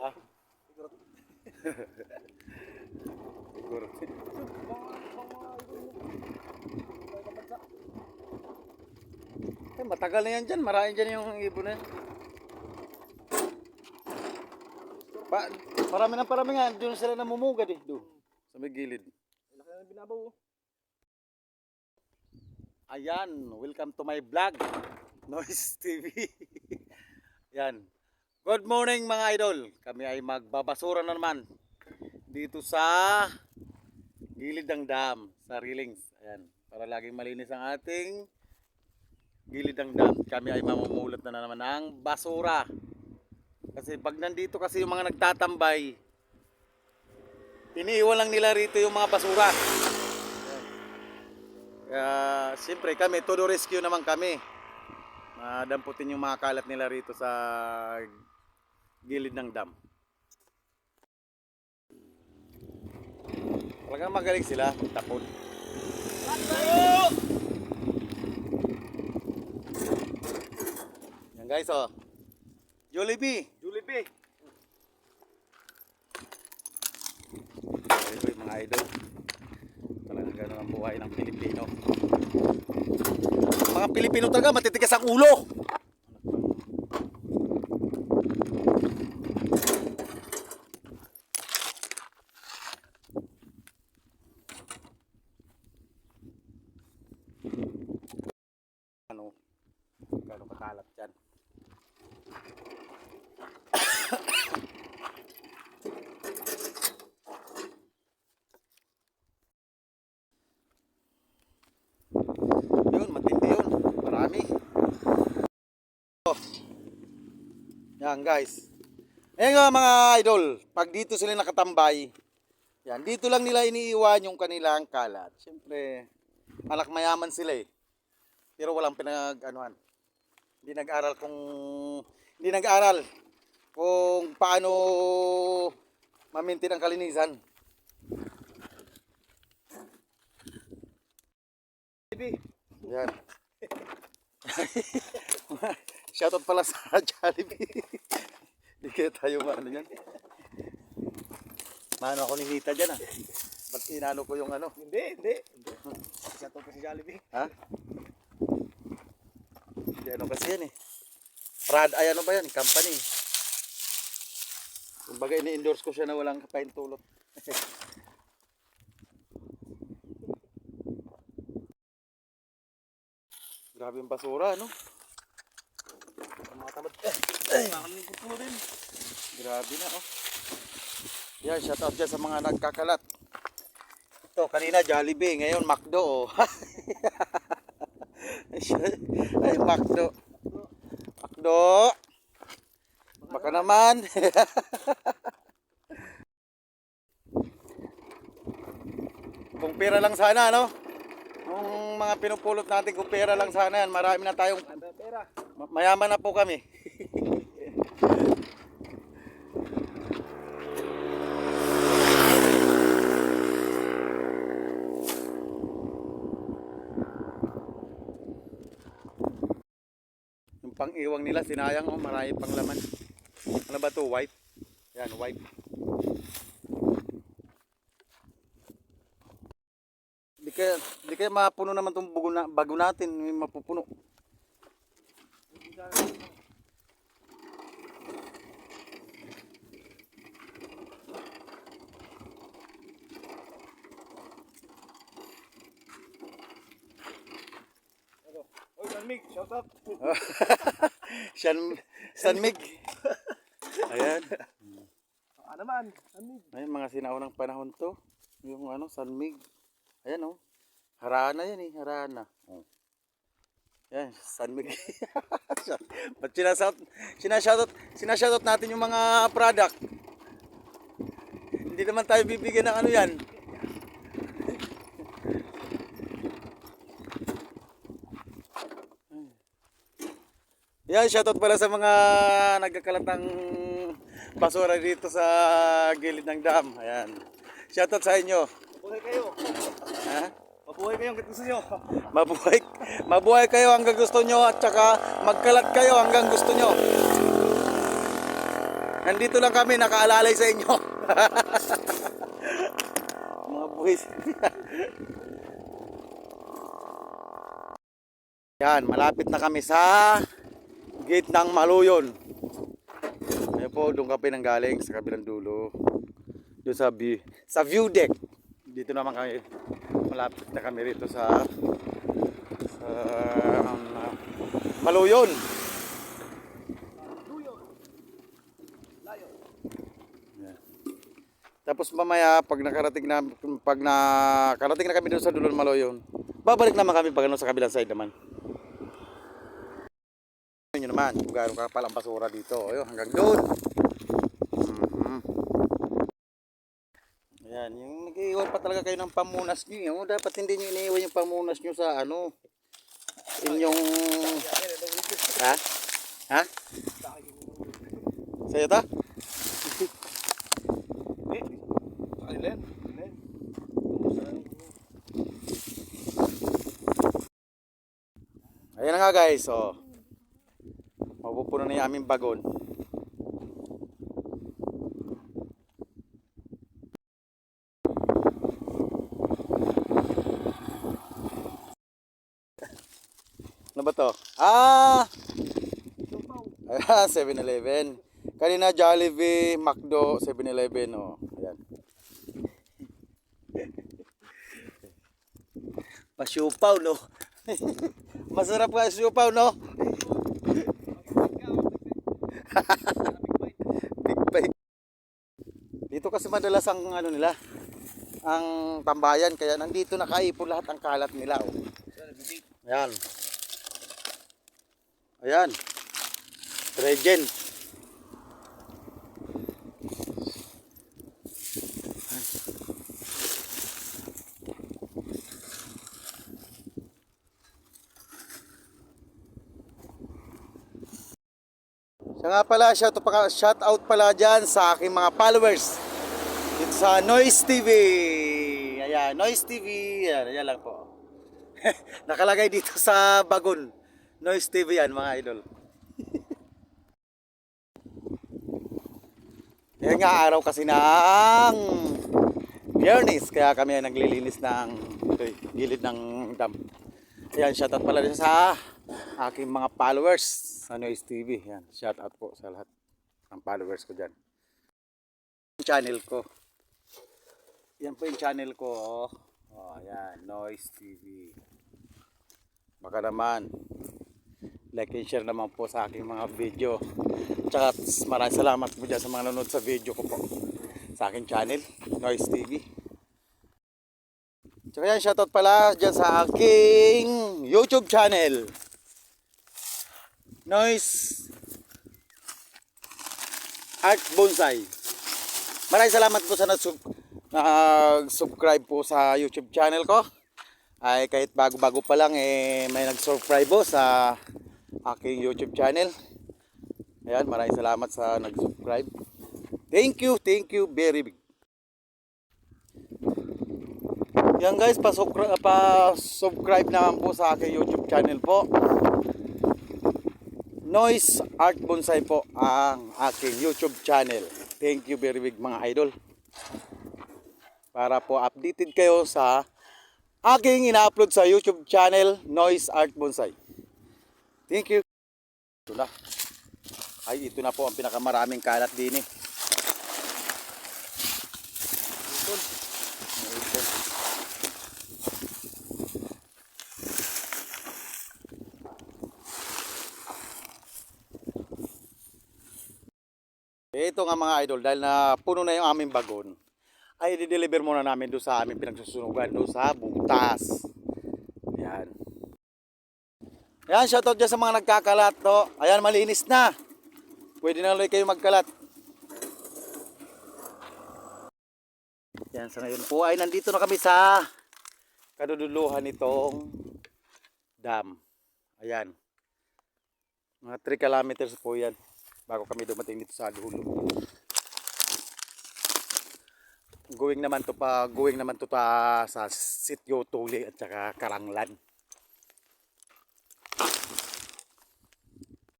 Ah. Siguro. Matagal na yan dyan. Marami dyan yung ibon na yan. Pa, parami nga. Doon sila namumugad eh. Doon. Sa may gilid. Laki na binabaw. Ayan. Welcome to my vlog. Noise TV. Yan. Good morning mga idol. Kami ay magbabasura na naman. Dito sa gilid ng dam. Sa railings. Ayan. Para laging malinis ang ating gilid ng dam. Kami ay mamumulot na naman ng basura. Kasi pag nandito kasi yung mga nagtatambay, iniiwan lang nila rito yung mga basura. Kaya siyempre kami, todo rescue naman kami. Damputin yung mga kalat nila rito sa gilid ng dam. Talagang magaling sila magtapon. Yan guys, oh. Jollibee. Jollibee. Ito yung mga idol. Talagang gano'n ang buhay ng Pilipino. Mga Pilipino talaga matitigas ang ulo. Ano? Gano'n kakalat dyan. Yun, matindi yun. Marami. Oh. Yan guys. Ayan nga mga idol. Pag dito sila nakatambay, yan, dito lang nila iniiwan yung kanilang kalat. Siyempre, anak mayaman sila eh. Pero walang pinag-anuhan. Hindi nag-aral kung paano ma-maintain ang kalinisan. Yan. Shoutout pala sa Jollibee. Hindi kaya tayo maano yan. Maano ako ni Nita dyan ah. Ba't inano ko yung ano? Hindi. Isa to pa si Jollibee. Ha? Hindi ano kasi yan eh. Ay ano ba yan? Company. Kumbaga ini-endorse ko siya na walang paintulot. Grabe yung basura, no? Ang mga tamad. Nakalimut mo din. Grabe na, oh. Yan, shout out dyan sa mga nagkakalat. Ito, kanina Jollibee, ngayon McDo, oh. Ay, McDo. McDo. Baka naman. Kung pera lang sana, no? Yung mga pinupulot natin, kung pera lang sana yan, marami na tayong, Pera. mayaman na po kami. Yung pang-iwang nila, sinayang, oh, marami pang laman. Ano ba to? White? Yan, white. Di kaya mapuno naman itong bago natin, may mapupuno. Oy, Dalmig, shout out. San Mig. Ayan. Naman, Dalmig. Ayan, mga sinaunang panahon to. Yung ano, San Mig. Ayan, oh. Harana yan eh, Harana. Oh. Ayan, San Mig. Ba't sinashoutout natin yung mga product. Hindi naman tayo bibigyan ng ano yan. Yan, shoutout pala sa mga nagkakalatang basura dito sa gilid ng dam. Ayan. Shoutout sa inyo. Mabuhay kayo. Ha? Mabuhay kayo hanggang gusto nyo. Mabuhay kayo hanggang gusto nyo at saka magkalat kayo hanggang gusto nyo. Nandito lang kami, nakaalalay sa inyo. Mga buwis. Yan, malapit na kami sa gate ng Maluyon. Ayun po, doon kami nanggaling sa kabilang dulo. Doon sa view deck. Dito naman kami, malapit na kami rito sa Maluyon. Yan. Tapos mamaya pag nakarating na kami doon sa dulo ng Maluyon, babalik naman kami pag ano sa kabilang side naman. Yun naman, kung gano'n ka palang basura dito. Ayun, hanggang doon. Ayan, yung nag-iwan pa talaga kayo ng pamunas nyo. Yung, dapat hindi nyo iniiwan yung pamunas nyo sa ano. Inyong... Ha? Ha? Sa'yo ta? Ayan na nga guys, oh. Mapupuno na yung aming bagon. Ano ba to? Ah! 7-Eleven. Kanina Jollibee, McDo, 7-Eleven, oh. Ayan. Pasiupaw, no? Masarap ka siupaw, no? Big bite. Dito kasi madalas ang ano nila, ang tambayan, kaya nandito nakaipon lahat ang kalat nila, oh. Ayan. Ayan. Regen. Siya nga pala, shout out pala dyan sa aking mga followers dito sa Noise TV. Ayan, Noise TV. Ayan lang po. Nakalagay dito sa bagon. Noise TV yan mga idol. Yan nga araw kasi ng Biyernes, kaya kami ay naglilinis ng gilid ng dam. Ayan, shout out pala sa aking mga followers sa Noise TV. Yan, shout out po sa lahat ng followers ko dyan. Channel ko. Yan po yung channel ko. Oh, ayan, Noise TV. Baka naman like and share naman po sa aking mga video. Tsaka maraming salamat po dyan sa mga nanonood sa video ko po sa aking channel, Noise TV. Tsaka yan, shoutout pala dyan sa aking YouTube channel, Noise Art Bonsai. Maraming salamat po sa nag-subscribe po sa YouTube channel ko. Ay kahit bago-bago pa lang may nag-subscribe po sa aking YouTube channel. Ayan, maraming salamat sa nag-subscribe. Thank you very big. Yan guys, pa-subscribe naman po sa aking YouTube channel po. Noise Art Bonsai po ang aking YouTube channel. Thank you very big mga idol. Para po updated kayo sa aking ina-upload sa YouTube channel, Noise Art Bonsai. Thank you. Ito na. Ay, ito na po ang pinakamaraming kalat din eh. Ito nga mga idol, dahil na puno na yung aming bagon, ay i-deliver muna namin doon sa aming pinagsusunugan, doon sa butas. Ayan. Ayan, shoutout dyan sa mga nagkakalat, to. Ayan, malinis na. Pwede na ulit kayo magkalat. Ayan, sa ngayon po ay nandito na kami sa kaduduluhan nitong dam. Ayan. Mga 3 kilometers po yan bago kami dumating dito sa dulo. Going naman to sa Sitio Tuli at saka Karanglan.